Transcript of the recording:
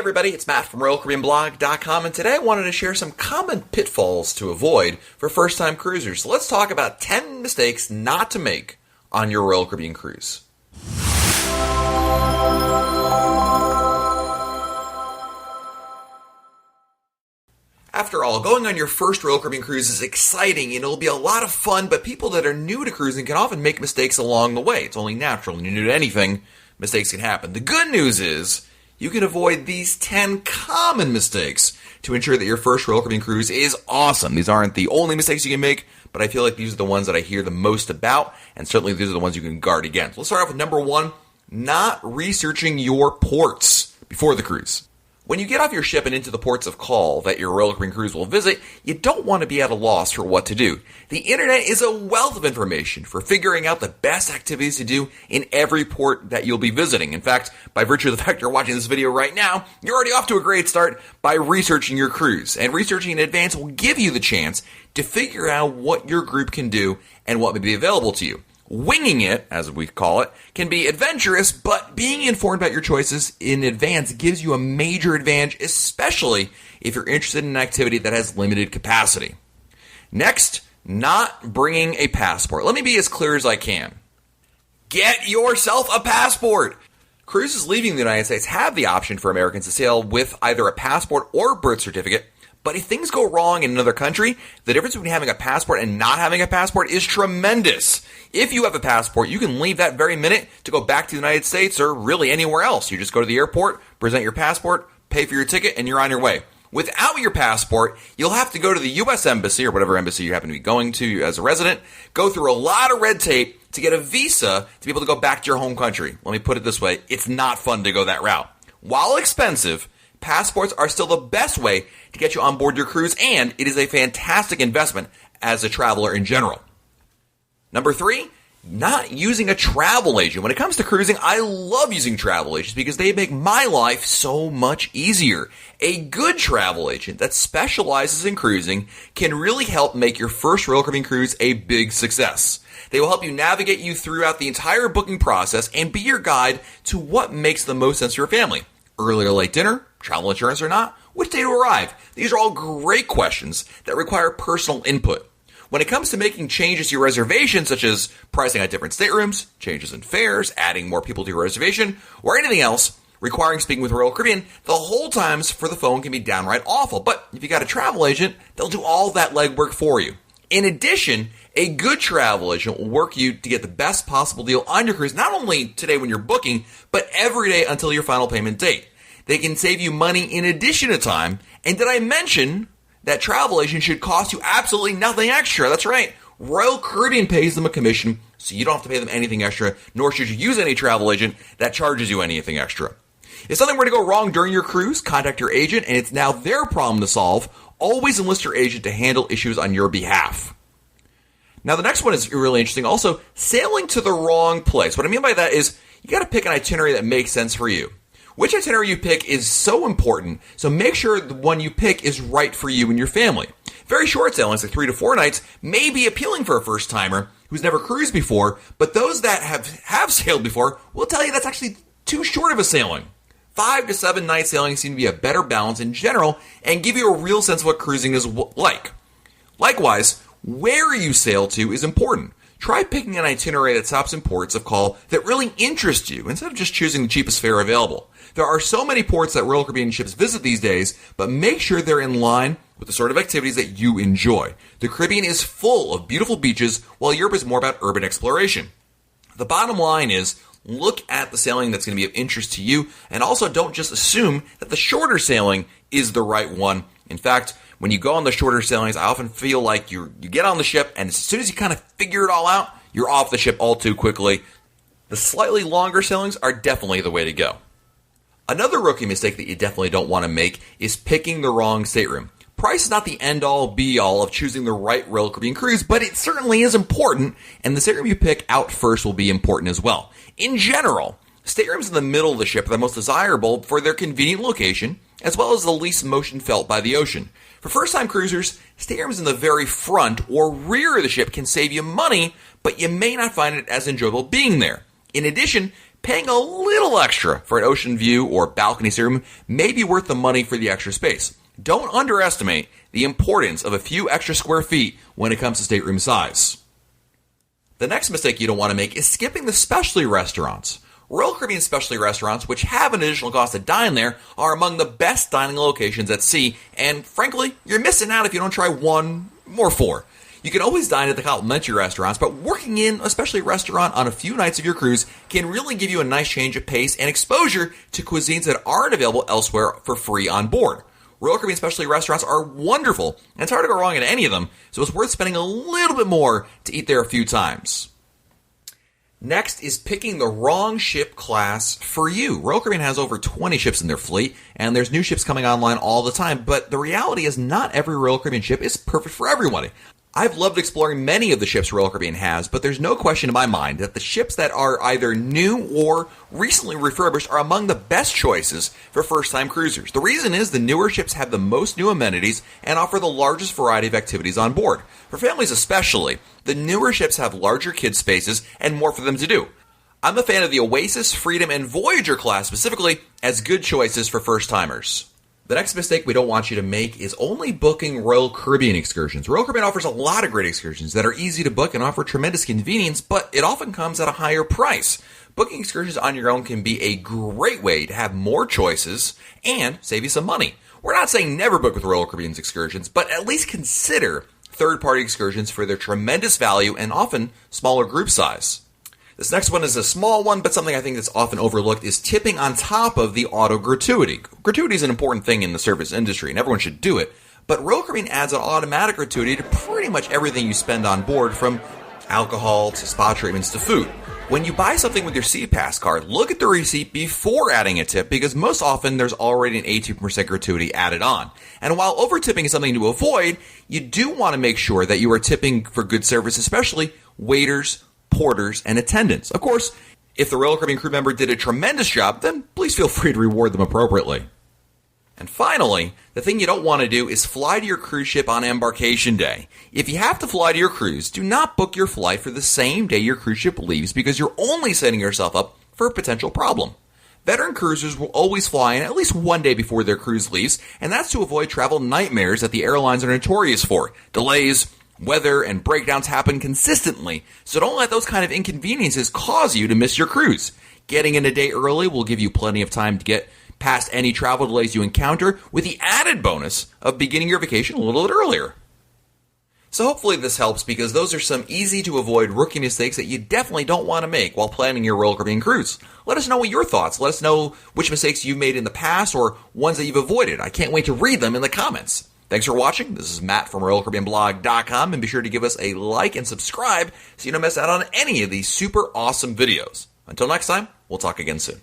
everybody, it's Matt from RoyalCaribbeanBlog.com, and today I wanted to share some common pitfalls to avoid for first-time cruisers. So let's talk about 10 mistakes not to make on your Royal Caribbean cruise. After all, going on your first Royal Caribbean cruise is exciting and it'll be a lot of fun, but people that are new to cruising can often make mistakes along the way. It's only natural. When you're new to anything, mistakes can happen. The good news is you can avoid these 10 common mistakes to ensure that your first Royal Caribbean cruise is awesome. These aren't the only mistakes you can make, but I feel like these are the ones that I hear the most about, and certainly these are the ones you can guard against. Let's start off with number 1, not researching your ports before the cruise. When you get off your ship and into the ports of call that your Royal Caribbean cruise will visit, you don't want to be at a loss for what to do. The internet is a wealth of information for figuring out the best activities to do in every port that you'll be visiting. In fact, by virtue of the fact you're watching this video right now, you're already off to a great start by researching your cruise. And researching in advance will give you the chance to figure out what your group can do and what may be available to you. Winging it, as we call it, can be adventurous, but being informed about your choices in advance gives you a major advantage, especially if you're interested in an activity that has limited capacity. Next, not bringing a passport. Let me be as clear as I can. Get yourself a passport! Cruises leaving the United States have the option for Americans to sail with either a passport or birth certificate. But if things go wrong in another country, the difference between having a passport and not having a passport is tremendous. If you have a passport, you can leave that very minute to go back to the United States or really anywhere else. You just go to the airport, present your passport, pay for your ticket, and you're on your way. Without your passport, you'll have to go to the U.S. Embassy or whatever embassy you happen to be going to as a resident, go through a lot of red tape to get a visa to be able to go back to your home country. Let me put it this way, it's not fun to go that route. While expensive, passports are still the best way to get you on board your cruise, and it is a fantastic investment as a traveler in general. Number 3, not using a travel agent. When it comes to cruising, I love using travel agents because they make my life so much easier. A good travel agent that specializes in cruising can really help make your first Royal Caribbean cruise a big success. They will help you navigate you throughout the entire booking process and be your guide to what makes the most sense for your family. Early or late dinner, travel insurance or not, which day to arrive? These are all great questions that require personal input. When it comes to making changes to your reservation, such as pricing at different staterooms, changes in fares, adding more people to your reservation, or anything else requiring speaking with Royal Caribbean, the hold times for the phone can be downright awful. But if you got a travel agent, they'll do all that legwork for you. In addition, a good travel agent will work you to get the best possible deal on your cruise, not only today when you're booking, but every day until your final payment date. They can save you money in addition to time. And did I mention that travel agent should cost you absolutely nothing extra? That's right. Royal Caribbean pays them a commission, so you don't have to pay them anything extra, nor should you use any travel agent that charges you anything extra. If something were to go wrong during your cruise, contact your agent, and it's now their problem to solve. Always enlist your agent to handle issues on your behalf. Now, the next one is really interesting. Also, sailing to the wrong place. What I mean by that is you got to pick an itinerary that makes sense for you. Which itinerary you pick is so important, so make sure the one you pick is right for you and your family. Very short sailings, like 3 to 4 nights, may be appealing for a first-timer who's never cruised before, but those that have sailed before will tell you that's actually too short of a sailing. 5 to 7 night sailings seem to be a better balance in general and give you a real sense of what cruising is like. Likewise, where you sail to is important. Try picking an itinerary that stops in ports of call that really interest you instead of just choosing the cheapest fare available. There are so many ports that Royal Caribbean ships visit these days, but make sure they're in line with the sort of activities that you enjoy. The Caribbean is full of beautiful beaches, while Europe is more about urban exploration. The bottom line is, look at the sailing that's going to be of interest to you, and also don't just assume that the shorter sailing is the right one. In fact, when you go on the shorter sailings, I often feel like you get on the ship, and as soon as you kind of figure it all out, you're off the ship all too quickly. The slightly longer sailings are definitely the way to go. Another rookie mistake that you definitely don't want to make is picking the wrong stateroom. Price is not the end-all, be-all of choosing the right Royal Caribbean cruise, but it certainly is important, and the stateroom you pick out first will be important as well. In general, staterooms in the middle of the ship are the most desirable for their convenient location, as well as the least motion felt by the ocean. For first-time cruisers, staterooms in the very front or rear of the ship can save you money, but you may not find it as enjoyable being there. In addition, paying a little extra for an ocean view or balcony stateroom may be worth the money for the extra space. Don't underestimate the importance of a few extra square feet when it comes to stateroom size. The next mistake you don't want to make is skipping the specialty restaurants. Royal Caribbean specialty restaurants, which have an additional cost to dine there, are among the best dining locations at sea, and frankly, you're missing out if you don't try one or four. You can always dine at the complimentary restaurants, but working in a specialty restaurant on a few nights of your cruise can really give you a nice change of pace and exposure to cuisines that aren't available elsewhere for free on board. Royal Caribbean specialty restaurants are wonderful, and it's hard to go wrong at any of them, so it's worth spending a little bit more to eat there a few times. Next is picking the wrong ship class for you. Royal Caribbean has over 20 ships in their fleet, and there's new ships coming online all the time, but the reality is not every Royal Caribbean ship is perfect for everybody. I've loved exploring many of the ships Royal Caribbean has, but there's no question in my mind that the ships that are either new or recently refurbished are among the best choices for first-time cruisers. The reason is the newer ships have the most new amenities and offer the largest variety of activities on board. For families especially, the newer ships have larger kid spaces and more for them to do. I'm a fan of the Oasis, Freedom, and Voyager class specifically as good choices for first-timers. The next mistake we don't want you to make is only booking Royal Caribbean excursions. Royal Caribbean offers a lot of great excursions that are easy to book and offer tremendous convenience, but it often comes at a higher price. Booking excursions on your own can be a great way to have more choices and save you some money. We're not saying never book with Royal Caribbean's excursions, but at least consider third-party excursions for their tremendous value and often smaller group size. This next one is a small one, but something I think that's often overlooked is tipping on top of the auto gratuity. Gratuity is an important thing in the service industry, and everyone should do it, but Royal Caribbean adds an automatic gratuity to pretty much everything you spend on board, from alcohol to spa treatments to food. When you buy something with your SeaPass card, look at the receipt before adding a tip, because most often there's already an 18% gratuity added on. And while over-tipping is something to avoid, you do want to make sure that you are tipping for good service, especially waiters, porters, and attendants. Of course, if the Royal Caribbean crew member did a tremendous job, then please feel free to reward them appropriately. And finally, the thing you don't want to do is fly to your cruise ship on embarkation day. If you have to fly to your cruise, do not book your flight for the same day your cruise ship leaves, because you're only setting yourself up for a potential problem. Veteran cruisers will always fly in at least one day before their cruise leaves, and that's to avoid travel nightmares that the airlines are notorious for. Delays, weather, and breakdowns happen consistently, so don't let those kind of inconveniences cause you to miss your cruise. Getting in a day early will give you plenty of time to get past any travel delays you encounter, with the added bonus of beginning your vacation a little bit earlier. So hopefully this helps, because those are some easy to avoid rookie mistakes that you definitely don't want to make while planning your Royal Caribbean cruise. Let us know what your thoughts. Let us know which mistakes you've made in the past or ones that you've avoided. I can't wait to read them in the comments. Thanks for watching. This is Matt from RoyalCaribbeanBlog.com, and be sure to give us a like and subscribe so you don't miss out on any of these super awesome videos. Until next time, we'll talk again soon.